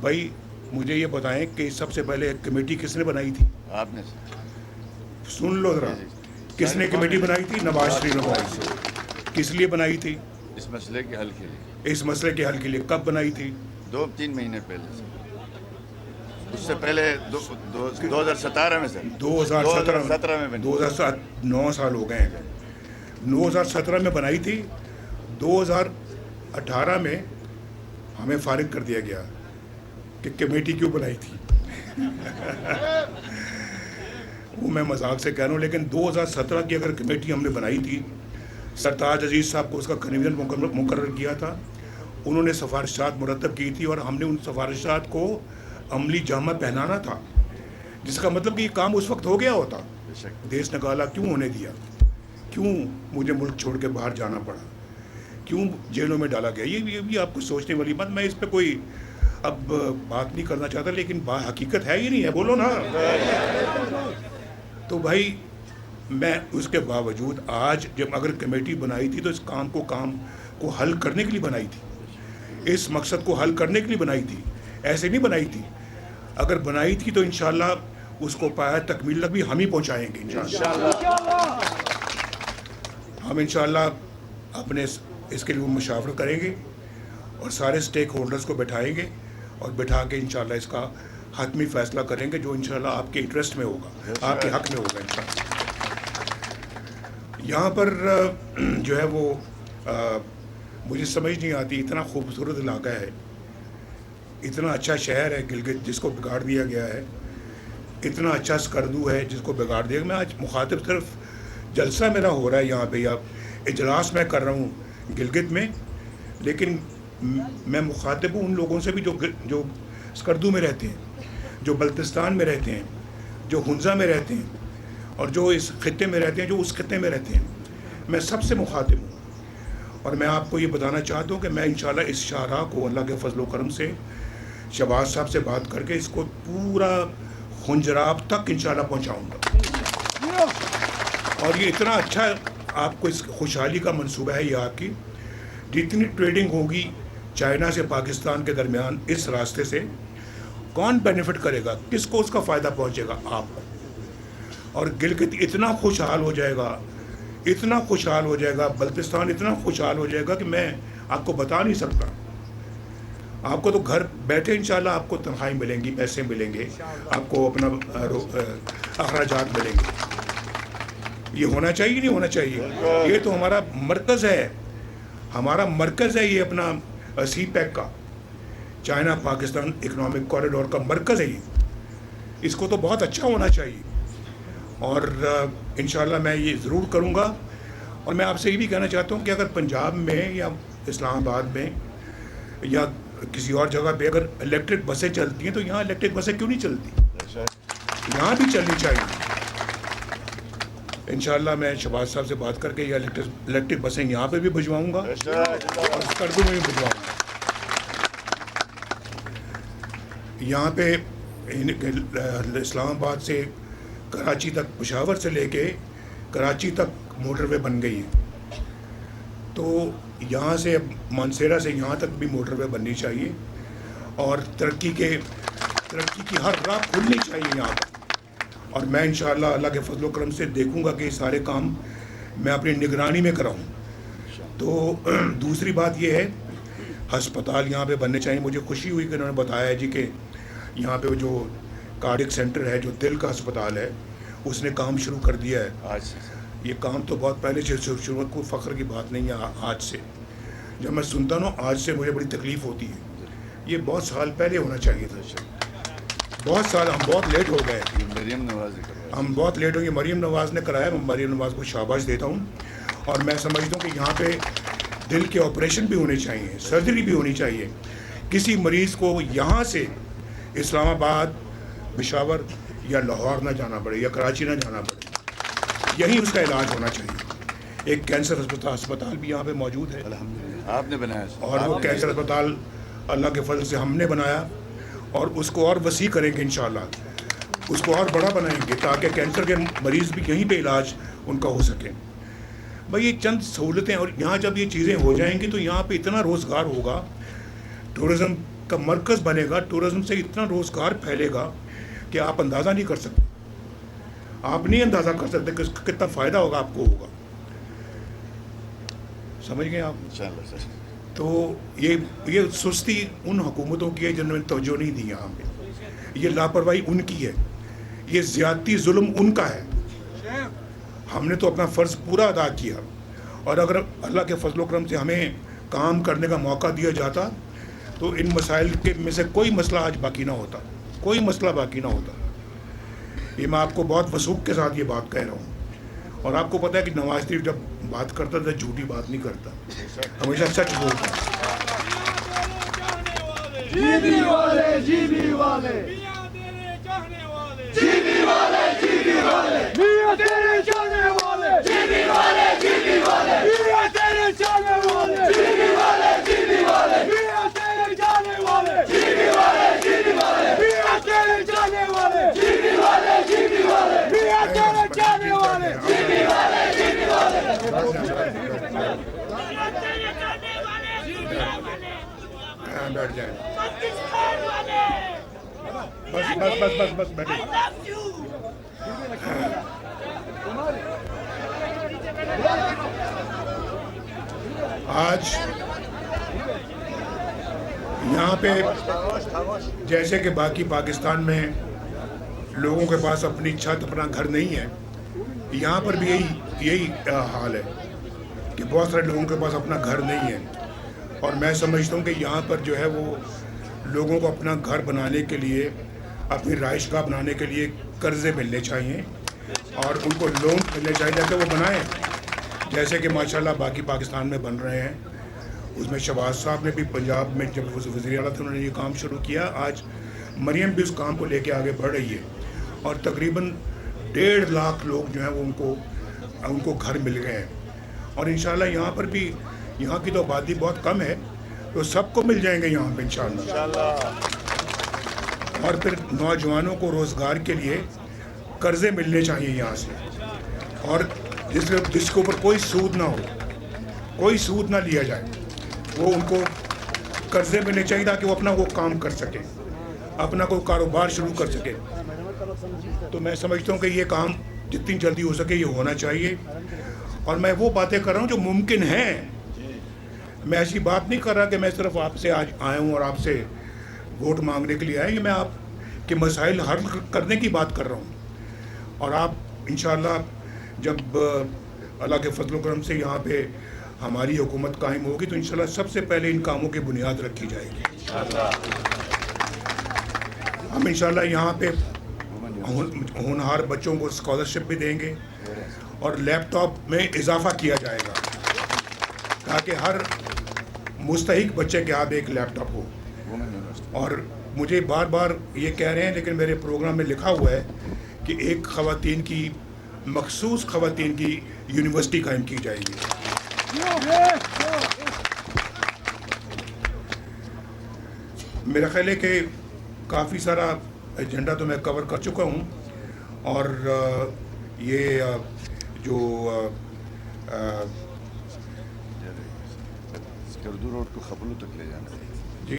भाई मुझे ये बताएं कि सबसे पहले कमेटी किसने बनाई थी? आपने सुन लो ज़रा, किसने कमेटी बनाई थी? नवाज शरीफ ने बनाई थी। किस लिए बनाई थी? इस मसले के हल के लिए। इस मसले के हल के लिए। कब बनाई थी? 2-3 महीने पहले से। उससे पहले 2017 में सर। 2017 में बनी। 2007 9 साल हो गए हैं। 2017 में बनाई थी। 2018 में हमें फारिग कर दिया गया कि कमेटी क्यों बनाई थी। वो मैं मजाक से कह रहा हूँ, लेकिन 2017 की अगर कमेटी हमने बनाई थी, सरताज अजीज़ साहब को उसका कन्वीनर मुकर्रर किया था, उन्होंने सिफारिशात मुरतब की थी और हमने उन सिफारिशात को अमली जामा पहनाना था, जिसका मतलब कि ये काम उस वक्त हो गया होता। देश निकाला क्यों होने दिया? क्यों मुझे मुल्क छोड़ के बाहर जाना पड़ा? क्यों जेलों में डाला गया? ये भी आपको सोचने वाली बात। मैं इस पर कोई अब बात नहीं करना चाहता, लेकिन हकीकत है ही नहीं है, बोलो ना। तो भाई मैं उसके बावजूद आज जब अगर कमेटी बनाई थी तो इस काम को हल करने के लिए बनाई थी, इस मकसद को हल करने के लिए बनाई थी, ऐसे नहीं बनाई थी। अगर बनाई थी तो इंशाल्लाह उसको पाया तकमील तक भी हम ही पहुंचाएंगे इंशाल्लाह। हम इंशाल्लाह अपने इसके लिए मुशावरा करेंगे और सारे स्टेक होल्डर्स को बैठाएंगे और बैठा के इंशाल्लाह इसका हतमी फ़ैसला करेंगे, जो इंशाल्लाह आपके इंटरेस्ट में होगा, आपके हक़ में होगा इंशाल्लाह। यहाँ पर जो है वो मुझे समझ नहीं आती, इतना खूबसूरत इलाका है, इतना अच्छा शहर है गिलगित जिसको बिगाड़ दिया गया है, इतना अच्छा स्कर्दू है जिसको बिगाड़ दिया। मैं आज मुखातिब सिर्फ जलसा मेरा हो रहा है यहाँ पे, या इजलास मैं कर रहा हूँ गिलगित में, लेकिन मैं मुखातिब हूँ उन लोगों से भी जो स्कर्दू में रहते हैं, जो बल्तिस्तान में रहते हैं, जो हुंजा में रहते हैं और जो इस खित्ते में रहते हैं, जो उस खित्ते में रहते हैं। मैं सबसे मुखातिब हूँ और मैं आपको ये बताना चाहता हूँ कि मैं इंशाल्लाह इस शाहराह को अल्लाह के फजल व करम से शहबाज साहब से बात करके इसको पूरा खुंजराब तक इंशाल्लाह पहुँचाऊँगा। और ये इतना अच्छा आपको इस खुशहाली का मंसूबा है, ये आपकी जितनी ट्रेडिंग होगी चाइना से पाकिस्तान के दरमियान इस रास्ते से, कौन बेनिफिट करेगा, किसको उसका फ़ायदा पहुँचेगा? आपको। और गिलगित इतना खुशहाल हो जाएगा, इतना खुशहाल हो जाएगा, बल्तिस्तान इतना खुशहाल हो जाएगा कि मैं आपको बता नहीं सकता। आपको तो घर बैठे इंशाल्लाह आपको तनख्वाही मिलेंगी, पैसे मिलेंगे, आपको अपना अखराजात मिलेंगे। ये होना चाहिए नहीं होना चाहिए? ये तो हमारा मरकज़ है, हमारा मरकज़ है ये अपना सी पैक का, चाइना पाकिस्तान इकनॉमिक कॉरिडोर का मरकज़ है ये। इसको तो बहुत अच्छा होना चाहिए और इंशाल्लाह मैं ये ज़रूर करूँगा। और मैं आपसे ये भी कहना चाहता हूँ कि अगर पंजाब में या इस्लामाबाद में या किसी और जगह पे अगर इलेक्ट्रिक बसें चलती हैं तो यहाँ इलेक्ट्रिक बसें क्यों नहीं चलती? यहाँ भी चलनी चाहिए। इंशाल्लाह मैं शहबाज साहब से बात करके ये इलेक्ट्रिक बसें यहाँ पे भी भिजवाऊँगा और स्कर्दू में भी भिजवाऊँगा। यहाँ पे इस्लामाबाद से कराची तक, पेशावर से लेके कराची तक मोटरवे बन गई है, तो यहाँ से मानसेरा से यहाँ तक भी मोटरवे बननी चाहिए और तरक्की की हर राह खुलनी चाहिए यहाँ पर। और मैं इंशाअल्लाह अल्लाह के फजल व करम से देखूँगा कि सारे काम मैं अपनी निगरानी में कराऊँ। तो दूसरी बात ये है, हस्पताल यहाँ पे बनने चाहिए। मुझे खुशी हुई कि उन्होंने बताया है जी कि यहाँ पे जो कार्डियक सेंटर है, जो दिल का अस्पताल है, उसने काम शुरू कर दिया है आज से। ये काम तो बहुत पहले से शुरू, कोई फ़ख्र की बात नहीं है आज से। जब मैं सुनता हूँ आज से मुझे बड़ी तकलीफ़ होती है। ये बहुत साल पहले होना चाहिए था, बहुत साल, हम बहुत लेट हो गए। मरियम नवाज ने कराया, हम बहुत लेट हो गए। मरियम नवाज़ ने कराया, मैं मरियम नवाज़ को शाबाश देता हूँ। और मैं समझता हूँ कि यहाँ पे दिल के ऑपरेशन भी होने चाहिए, सर्जरी भी होनी चाहिए। किसी मरीज़ को यहाँ से इस्लामाबाद, पेशावर या लाहौर ना जाना पड़े या कराची ना जाना पड़े, यहीं उसका इलाज होना चाहिए। एक कैंसर अस्पताल भी यहाँ पे मौजूद है, अल्हम्दुलिल्लाह आपने बनाया, और वो कैंसर अस्पताल अल्लाह के फजल से हमने बनाया और उसको और वसी करेंगे इंशाअल्लाह, उसको और बड़ा बनाएंगे ताकि कैंसर के मरीज़ भी यहीं पे इलाज उनका हो सके। भाई ये चंद सहूलतें, और यहाँ जब ये चीज़ें हो जाएंगी तो यहाँ पे इतना रोज़गार होगा, टूरिज़्म का मरकज़ बनेगा, टूरिज़्म से इतना रोज़गार फैलेगा कि आप अंदाज़ा नहीं कर सकते, आप नहीं अंदाज़ा कर सकते कि इसका कितना फ़ायदा होगा, आपको होगा। समझ गए आप? इंशाल्लाह सर। तो ये सुस्ती उन हुकूमतों की है जिन्होंने तवज्जो नहीं दी यहाँ पे, ये लापरवाही उनकी है, ये ज़्यादती जुल्म उनका है। हमने तो अपना फ़र्ज़ पूरा अदा किया, और अगर अल्लाह के फजल करम से हमें काम करने का मौका दिया जाता तो इन मसाइल के में से कोई मसला आज बाकी ना होता, कोई मसला बाकी ना होता। ये मैं आपको बहुत वसूख के साथ ये बात कह रहा हूँ। और आपको पता है कि नवाज शरीफ जब बात करता था झूठी बात नहीं करता, हमेशा सच बोलता। जीबी वाले जीबी वाले मियां तेरे चाहने वाले जीबी वाले जीबी वाले मियां तेरे चाहने वाले जीबी वाले जीबी वाले मियां तेरे चाहने वाले जीबी वाले जीबी वाले मियां तेरे चाहने वाले जीबी वाले जीबी वाले मियां तेरे चाहने वाले जीबी वाले जीबी वाले मियां तेरे चाहने वाले जीबी वाले जीबी वाले हाँ, बैठ जाए, पाकिस्तान वाले बस बस बस बस बस बैठे। I love you. आज यहाँ पे जैसे कि बाकी पाकिस्तान में लोगों के पास अपनी छत, अपना घर नहीं है, यहाँ पर भी यही हाल है कि बहुत सारे लोगों के पास अपना घर नहीं है। और मैं समझता हूँ कि यहाँ पर जो है वो लोगों को अपना घर बनाने के लिए, अपनी रिहाइशगाह बनाने के लिए कर्ज़े मिलने चाहिए और उनको लोन मिलने चाहिए ताकि वो बनाएं, जैसे कि माशाल्लाह बाकी पाकिस्तान में बन रहे हैं। उसमें शहबाज साहब ने भी पंजाब में जब वज़ीर आला थे उन्होंने ये काम शुरू किया। आज मरियम भी उस काम को लेके आगे बढ़ रही है और तकरीबन 1.5 लाख लोग जो हैं वो उनको घर मिल गए हैं। और इंशाल्लाह यहाँ पर भी, यहाँ की तो आबादी बहुत कम है, तो सबको मिल जाएंगे यहाँ पे इंशाल्लाह। और फिर नौजवानों को रोज़गार के लिए कर्ज़े मिलने चाहिए यहाँ से, और जिसके ऊपर कोई सूद ना हो, कोई सूद ना लिया जाए, वो उनको कर्ज़े मिलने चाहिए ताकि वो अपना वो काम कर सके, अपना कोई कारोबार शुरू कर सके। तो मैं समझता हूँ कि ये काम जितनी जल्दी हो सके ये होना चाहिए। और मैं वो बातें कर रहा हूँ जो मुमकिन हैं। मैं ऐसी बात नहीं कर रहा कि मैं सिर्फ आपसे आज आया हूँ और आपसे वोट मांगने के लिए आया, ये मैं आपके मसाइल हल करने की बात कर रहा हूँ। और आप इंशाल्लाह जब अल्लाह के फजल करम से यहाँ पे हमारी हुकूमत कायम होगी तो इंशाल्लाह सबसे पहले इन कामों की बुनियाद रखी जाएगी। हम इंशाल्लाह यहाँ पे होनहार बच्चों को स्कॉलरशिप भी देंगे और लैपटॉप में इजाफा किया जाएगा ताकि हर मुस्तहिक बच्चे के हाथ एक लैपटॉप हो। और मुझे बार बार ये कह रहे हैं, लेकिन मेरे प्रोग्राम में लिखा हुआ है कि एक ख़वातीन की, मखसूस ख़वातीन की यूनिवर्सिटी कायम की जाएगी। मेरा ख्याल है कि काफ़ी सारा एजेंडा तो मैं कवर कर चुका हूँ। और ये जो स्कर्दू रोड को खबलू तक ले जाना है।